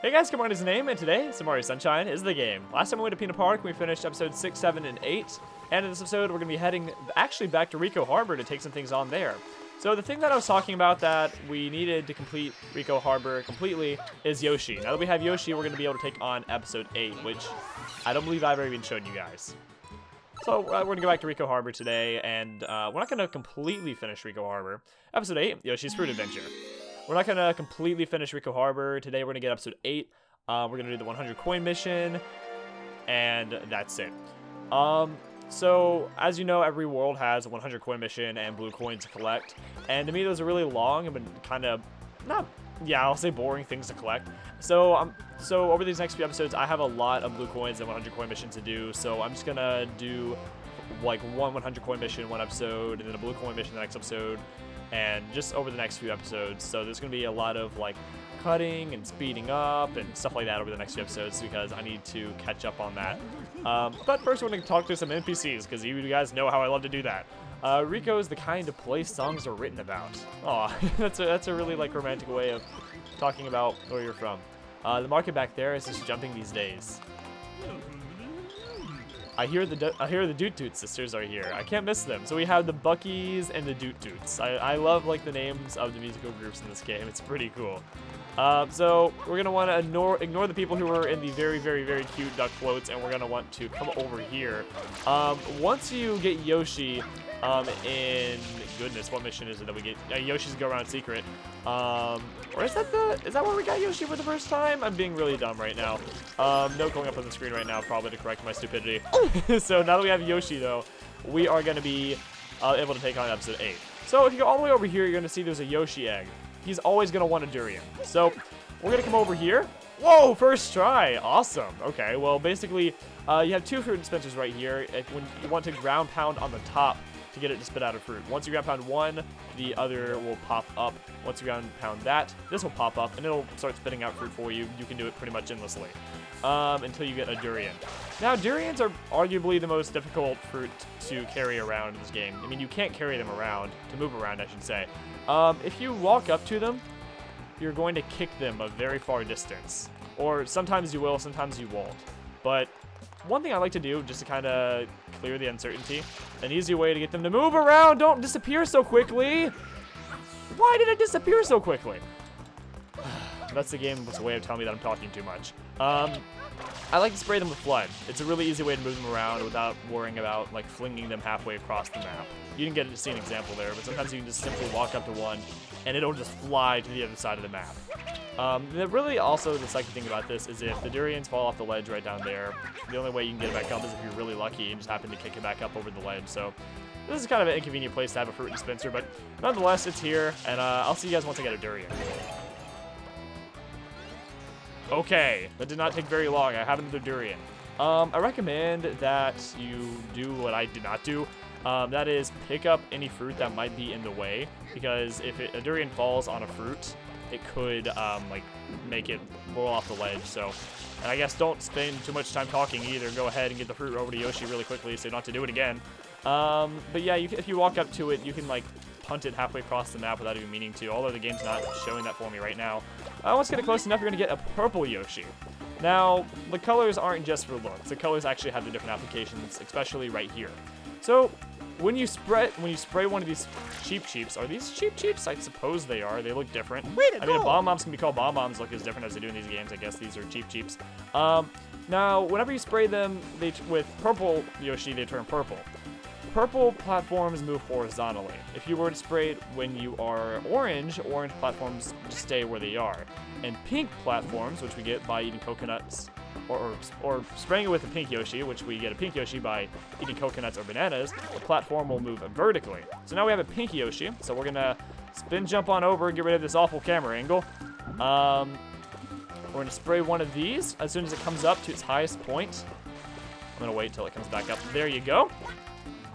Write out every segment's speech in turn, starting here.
Hey guys, Kamronni is the name, and today, Mario Sunshine is the game. Last time we went to Pinna Park, we finished episodes 6, 7, and 8. And in this episode, we're going to be heading actually back to Ricco Harbor to take some things on there. So the thing that I was talking about that we needed to complete Ricco Harbor completely is Yoshi. Now that we have Yoshi, we're going to be able to take on episode 8, which I don't believe I've ever even shown you guys. So we're going to go back to Ricco Harbor today, and we're not going to completely finish Ricco Harbor. Episode 8, Yoshi's Fruit Adventure. We're not going to completely finish Ricco Harbor. Today we're going to get episode 8. We're going to do the 100 coin mission, and that's it. So, as you know, every world has a 100 coin mission and blue coins to collect. And to me, those are really long and kind of, I'll say boring things to collect. So, over these next few episodes, I have a lot of blue coins and 100 coin missions to do. So, I'm just going to do, like, one 100 coin mission one episode, and then a blue coin mission the next episode. And just over the next few episodes. So there's going to be a lot of like cutting and speeding up and stuff like that over the next few episodes because I need to catch up on that. But first we're going to talk to some NPCs because you guys know how I love to do that. Ricco is the kind of place songs are written about. Aw, that's a really like romantic way of talking about where you're from. The market back there is just jumping these days. I hear the Doot Doot sisters are here. I can't miss them. So we have the Buckies and the Doot Doots. I love like the names of the musical groups in this game. It's pretty cool. So we're gonna want to ignore the people who are in the very, very, very cute duck floats, and we're gonna want to come over here. Once you get Yoshi, in goodness, what mission is it that we get? Yoshi's Go Around Secret. Or is that where we got Yoshi for the first time? I'm being really dumb right now. No going up on the screen right now, probably to correct my stupidity. So now that we have Yoshi, though, we are gonna be able to take on episode 8. So if you go all the way over here, you're gonna see there's a Yoshi egg. He's always gonna want a durian. So we're gonna come over here. Whoa, first try. Awesome. Okay, well, basically, you have two fruit dispensers right here. When you want to ground pound on the top to get it to spit out a fruit. Once you ground pound one, the other will pop up. Once you ground pound that, this will pop up, and it'll start spitting out fruit for you. You can do it pretty much endlessly until you get a durian. Now, durians are arguably the most difficult fruit to carry around in this game. I mean, you can't carry them around, to move around, I should say. If you walk up to them, you're going to kick them a very far distance. Or sometimes you will, sometimes you won't. But one thing I like to do, just to kind of clear the uncertainty, an easy way to get them to move around, don't disappear so quickly. Why did it disappear so quickly? That's the game's way of telling me that I'm talking too much. I like to spray them with F.L.U.D. It's a really easy way to move them around without worrying about like flinging them halfway across the map. You didn't get to see an example there, but sometimes you can just simply walk up to one and it'll just fly to the other side of the map. Really also the second thing about this is if the durians fall off the ledge right down there, the only way you can get it back up is if you're really lucky and just happen to kick it back up over the ledge. So this is kind of an inconvenient place to have a fruit dispenser, but nonetheless, it's here, and I'll see you guys once I get a durian. Okay, that did not take very long. I have another durian. I recommend that you do what I did not do. That is pick up any fruit that might be in the way, because if a durian falls on a fruit, it could like make it roll off the ledge. So, and I guess don't spend too much time talking either. Go ahead and get the fruit over to Yoshi really quickly so you don't have to do it again. But yeah, if you walk up to it, you can like punt it halfway across the map without even meaning to, although the game's not showing that for me right now. Once you get it close enough, you're going to get a purple Yoshi. Now, the colors aren't just for looks. The colors actually have the different applications, especially right here. So, when you spray one of these Cheeps, are these Cheeps? I suppose they are. They look different. I mean, Bomb-Bombs can be called Bomb-Bombs, look as different as they do in these games. I guess these are Cheeps. Now, whenever you spray them with purple Yoshi, they turn purple. Purple platforms move horizontally. If you were to spray it when you are orange platforms just stay where they are. And pink platforms, which we get by eating coconuts, or spraying it with a pink Yoshi, which we get a pink Yoshi by eating coconuts or bananas, the platform will move vertically. So now we have a pink Yoshi, so we're gonna spin jump on over and get rid of this awful camera angle. We're gonna spray one of these as soon as it comes up to its highest point. I'm gonna wait till it comes back up. There you go.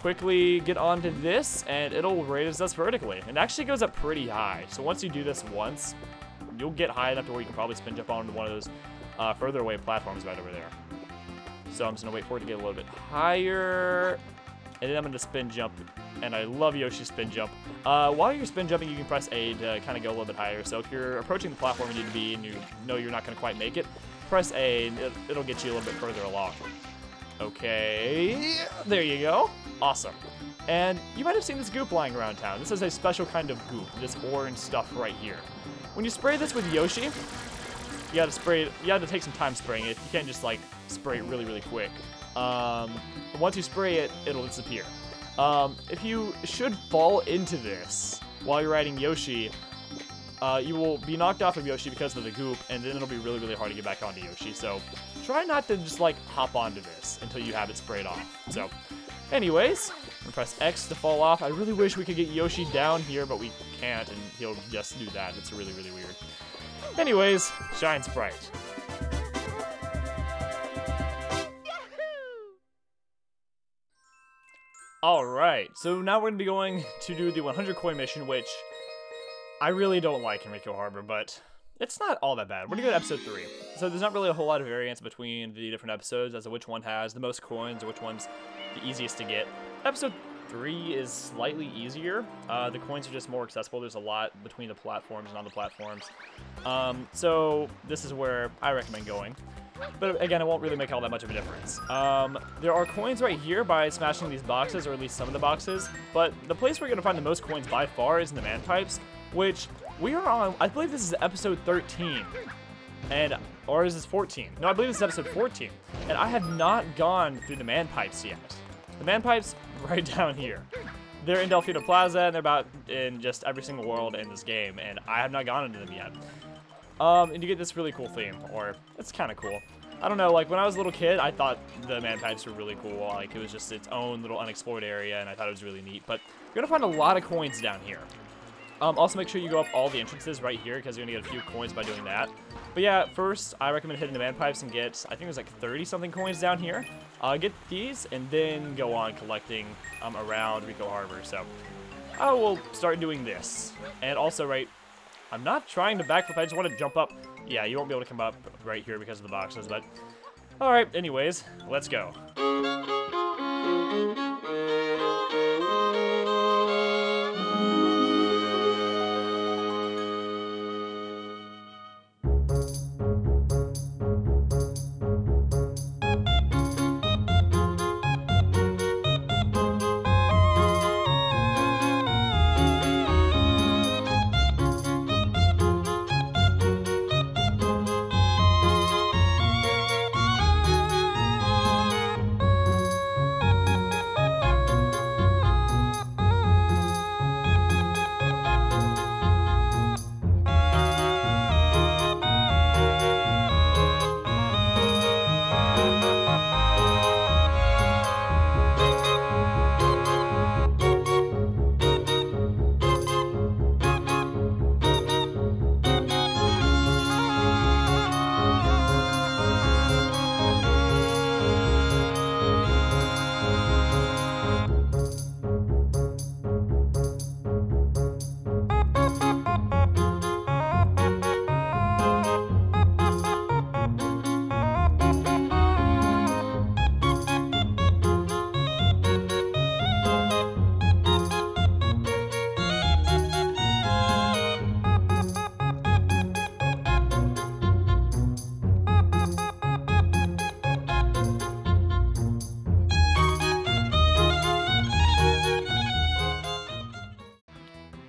Quickly get onto this, and it'll raise us vertically. It actually goes up pretty high. So once you do this once, you'll get high enough to where you can probably spin jump onto one of those further away platforms right over there. So I'm just gonna wait for it to get a little bit higher. And then I'm going to spin jump, and I love Yoshi's spin jump. While you're spin jumping, you can press A to kind of go a little bit higher. So if you're approaching the platform you need to be and you know you're not going to quite make it, press A, and it'll get you a little bit further along. Okay, there you go. Awesome. And you might have seen this goop lying around town. This is a special kind of goop, this orange stuff right here. When you spray this with Yoshi, you gotta spray it, you have to take some time spraying it. You can't just like spray it really, really quick. Once you spray it, it'll disappear. If you should fall into this while you're riding Yoshi, you will be knocked off of Yoshi because of the goop, and then it'll be really, really hard to get back onto Yoshi. So try not to just like hop onto this until you have it sprayed off. So anyways, I'm gonna press X to fall off. I really wish we could get Yoshi down here, but we can't, and he'll just do that. It's really, really weird. Anyways, Shine Sprite. Alright, so now we're going to be going to do the 100 coin mission, which I really don't like in Ricco Harbor, but it's not all that bad. We're going to go to episode 3. So there's not really a whole lot of variance between the different episodes as to which one has the most coins or which one's the easiest to get. Episode 3 is slightly easier. The coins are just more accessible. There's a lot between the platforms and on the platforms. So this is where I recommend going. But again, it won't really make all that much of a difference. There are coins right here by smashing these boxes, or at least some of the boxes. But the place where you're going to find the most coins by far is in the man pipes, which we are on, I believe this is episode 13. Or is this 14? No, I believe this is episode 14. And I have not gone through the man pipes yet. The man pipes right down here. They're in Delfino Plaza, and they're about in just every single world in this game, and I have not gone into them yet. And you get this really cool theme, or it's kind of cool. I don't know, like when I was a little kid, I thought the man pipes were really cool. Like it was just its own little unexplored area, and I thought it was really neat. But you're gonna find a lot of coins down here. Also make sure you go up all the entrances right here, because you're gonna get a few coins by doing that. But yeah, first I recommend hitting the man pipes and get, I think there's like 30 something coins down here. Get these and then go on collecting around Ricco Harbor. So I will start doing this. And also, right, I'm not trying to backflip, I just want to jump up. Yeah, you won't be able to come up right here because of the boxes, but alright, anyways, let's go.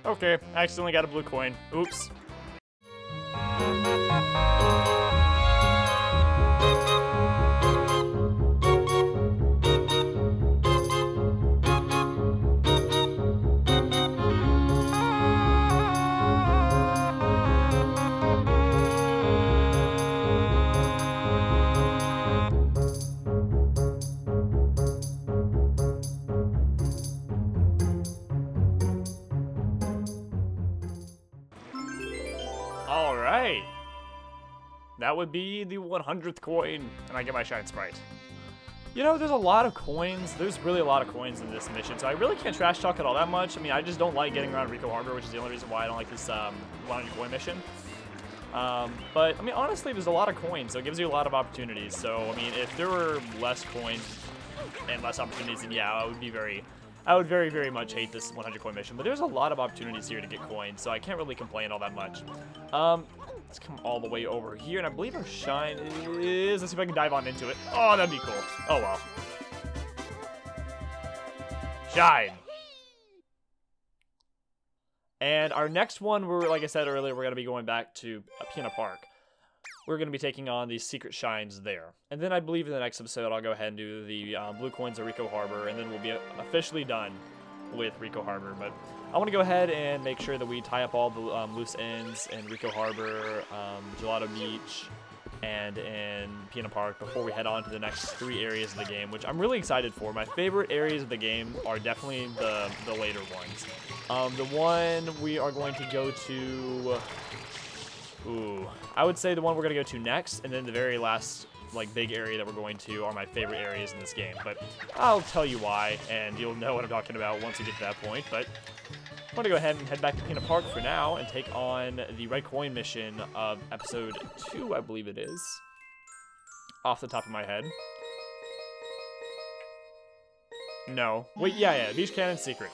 Okay, I accidentally got a blue coin. Oops. Alright. That would be the 100th coin, and I get my Shine Sprite. You know, there's a lot of coins. There's really a lot of coins in this mission, so I really can't trash talk it all that much. I mean, I just don't like getting around Ricco Harbor, which is the only reason why I don't like this 100 coin mission. But, I mean, honestly, there's a lot of coins, so it gives you a lot of opportunities. So, I mean, if there were less coins, and less opportunities, and yeah, I would very, very much hate this 100 coin mission, but there's a lot of opportunities here to get coins, so I can't really complain all that much. Let's come all the way over here, and I believe our shine is, let's see if I can dive on into it. Oh, that'd be cool. Oh, well. Shine. And our next one, like I said earlier, we're going to be going back to Pinna Park. We're going to be taking on these secret shines there. And then I believe in the next episode, I'll go ahead and do the blue coins of Ricco Harbor, and then we'll be officially done with Ricco Harbor. But I want to go ahead and make sure that we tie up all the loose ends in Ricco Harbor, Gelato Beach, and in Pinna Park before we head on to the next 3 areas of the game, which I'm really excited for. My favorite areas of the game are definitely the later ones. The one we are going to go to... Ooh, I would say the one we're going to go to next, and then the very last like big area that we're going to are my favorite areas in this game. But I'll tell you why, and you'll know what I'm talking about once we get to that point. But I'm going to go ahead and head back to Pinna Park for now and take on the red coin mission of episode 2, I believe it is, off the top of my head. No. Wait, yeah, Beach Cannon Secret.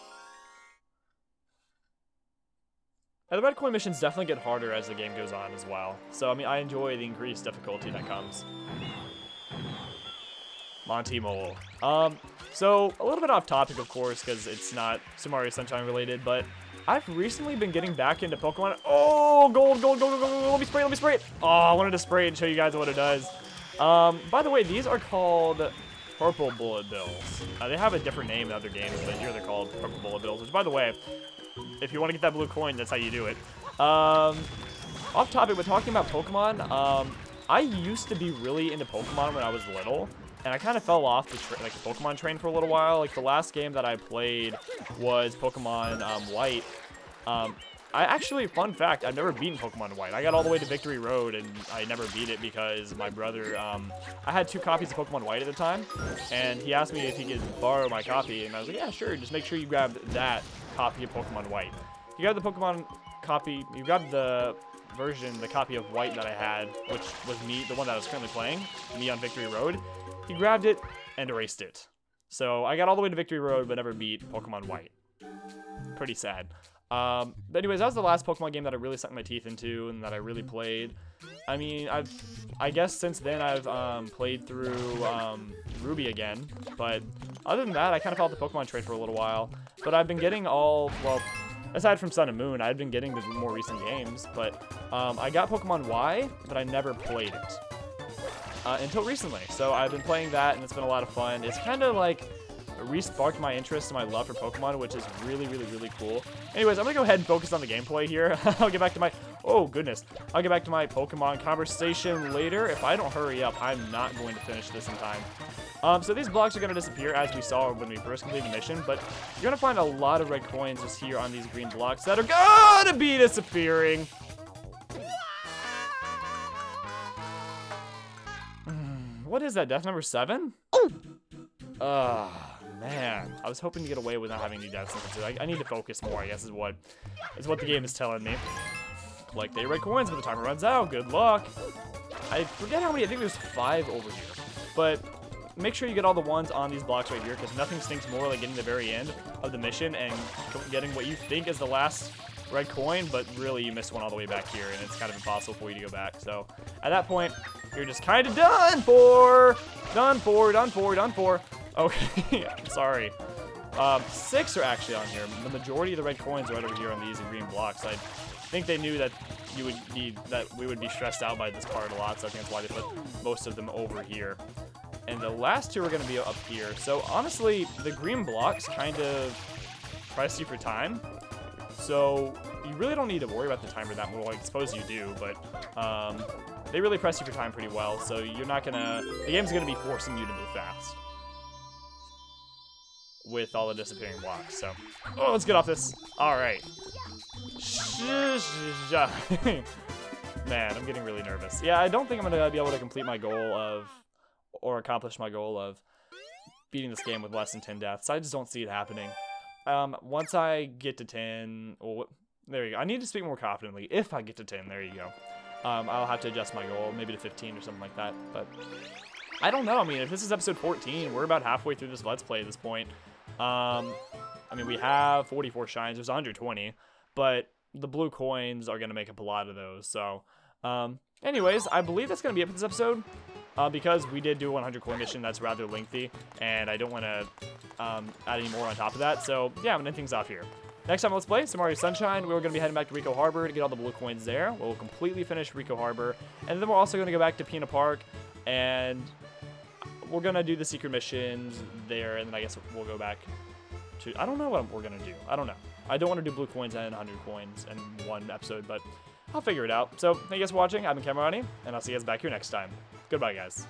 Now, the red coin missions definitely get harder as the game goes on as well. So, I mean, I enjoy the increased difficulty that comes. Monty Mole. So, a little bit off topic, of course, because it's not Super Mario Sunshine related, but I've recently been getting back into Pokemon. Oh, gold, gold, gold, gold, gold, let me spray it. Oh, I wanted to spray it and show you guys what it does. By the way, these are called Purple Bullet Bills. They have a different name in other games, but here they're called Purple Bullet Bills, which, by the way, if you want to get that blue coin, that's how you do it. Off topic, but talking about Pokemon, I used to be really into Pokemon when I was little, and I kind of fell off the Pokemon train for a little while. Like, the last game that I played was Pokemon White. I actually, fun fact, I've never beaten Pokemon White. I got all the way to Victory Road, and I never beat it because my brother, I had 2 copies of Pokemon White at the time, and he asked me if he could borrow my copy, and I was like, yeah, sure, just make sure you grab that copy of Pokemon White. You grab the Pokemon copy, you grab the copy of White that I had, which was me, the one that I was currently playing, me on Victory Road. He grabbed it and erased it. So I got all the way to Victory Road, but never beat Pokemon White. Pretty sad. But anyways, that was the last Pokemon game that I really sunk my teeth into and that I really played. I mean, I guess since then I've played through Ruby again, but other than that, I kind of fell off the Pokemon trade for a little while. But I've been getting well, aside from Sun and Moon, I've been getting the more recent games, but I got Pokemon Y, but I never played it until recently. So I've been playing that, and it's been a lot of fun. It's kind of like re-sparked my interest and my love for Pokemon, which is really, really, really cool. Anyways, I'm gonna go ahead and focus on the gameplay here. I'll get back to my, oh goodness, I'll get back to my Pokemon conversation later. If I don't hurry up, I'm not going to finish this in time. So these blocks are gonna disappear as we saw when we first completed the mission, but you're gonna find a lot of red coins just here on these green blocks that are gonna be disappearing. What is that, death number 7? Man, I was hoping to get away with not having any death sentences. I need to focus more, I guess, is what the game is telling me. Collect the red coins when the timer runs out. Good luck. I forget how many. I think there's 5 over here. But make sure you get all the ones on these blocks right here, because nothing stinks more like getting to the very end of the mission and getting what you think is the last red coin, but really you missed one all the way back here, and it's kind of impossible for you to go back. So at that point, you're just kind of done for. Done for. Okay, I'm sorry. 6 are actually on here. The majority of the red coins are right over here on these green blocks. I think they knew that we would be stressed out by this part a lot, so I think that's why they put most of them over here. And the last 2 are going to be up here. So honestly, the green blocks kind of press you for time. So you really don't need to worry about the timer that much. Well, I suppose you do, but they really press you for time pretty well. So you're not gonna. The game's gonna be forcing you to move fast with all the disappearing blocks. So, oh, let's get off this. All right. Man, I'm getting really nervous. Yeah, I don't think I'm gonna be able to complete my goal of, or accomplish my goal of beating this game with less than 10 deaths. I just don't see it happening. Once I get to 10, well, there you go. I need to speak more confidently. If I get to 10, there you go. I'll have to adjust my goal, maybe to 15 or something like that. But I don't know. I mean, if this is episode 14, we're about halfway through this Let's Play at this point. I mean, we have 44 shines. There's 120, but the blue coins are going to make up a lot of those. So, anyways, I believe that's going to be it for this episode. Because we did do a 100 coin mission that's rather lengthy, and I don't want to add any more on top of that. So, yeah, I'm going to end things off here. Next time, let's play some Mario Sunshine. We're going to be heading back to Ricco Harbor to get all the blue coins there. We'll completely finish Ricco Harbor, and then we're also going to go back to Pinna Park, and we're going to do the secret missions there, and then I guess we'll go back to... I don't know what we're going to do. I don't know. I don't want to do blue coins and 100 coins in one episode, but I'll figure it out. So, thank you guys for watching. I've been Kamronni, and I'll see you guys back here next time. Goodbye, guys.